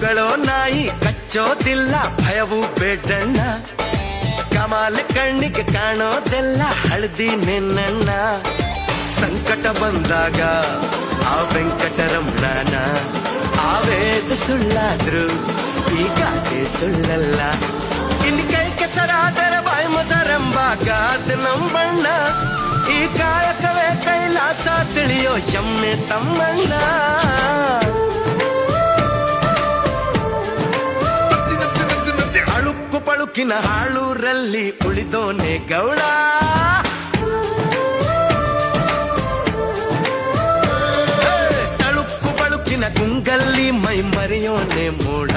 ಹೊಗಳೋ ನಾಯಿ ಕಚ್ಚೋದಿಲ್ಲ ಭಯವು ಬೇಡಣ್ಣ. ಕಮಾಲ್ ಕಣ್ಣಿಗೆ ಕಾಣೋದೆಲ್ಲ ಹಳದಿ ನಿನ್ನಣ್ಣ. ಸಂಕಟ ಬಂದಾಗ ಆ ವೆಂಕಟರಮಣನ ಆವೇದ ಸುಳ್ಳಾದ್ರು ಈ ಗಾದೆ ಸುಳ್ಳಲ್ಲ. ಇನ್ ಕೈ ಕೆಸರಾದರೆ ಬಾಯಿ ಮೊಸರೆಂಬ ಗಾದೆ ನಂಬಣ್ಣ. ಈ ಕಾಯಕವೇ ಕೈಲಾಸ ತಿಳಿಯೋ ಎಮ್ಮೆ ತಮ್ಮಣ್ಣ. ಅಳುಕು ಪಳುಕಿನ ಹಾಳೂರಲ್ಲಿ ಉಳಿದೋನೆ ಗೌಡ. ತಳುಕು ಪಳುಕಿನ ಗುಂಗಲ್ಲಿ ಮೈ ಮರೆಯೋನೆ ಮೂಡ.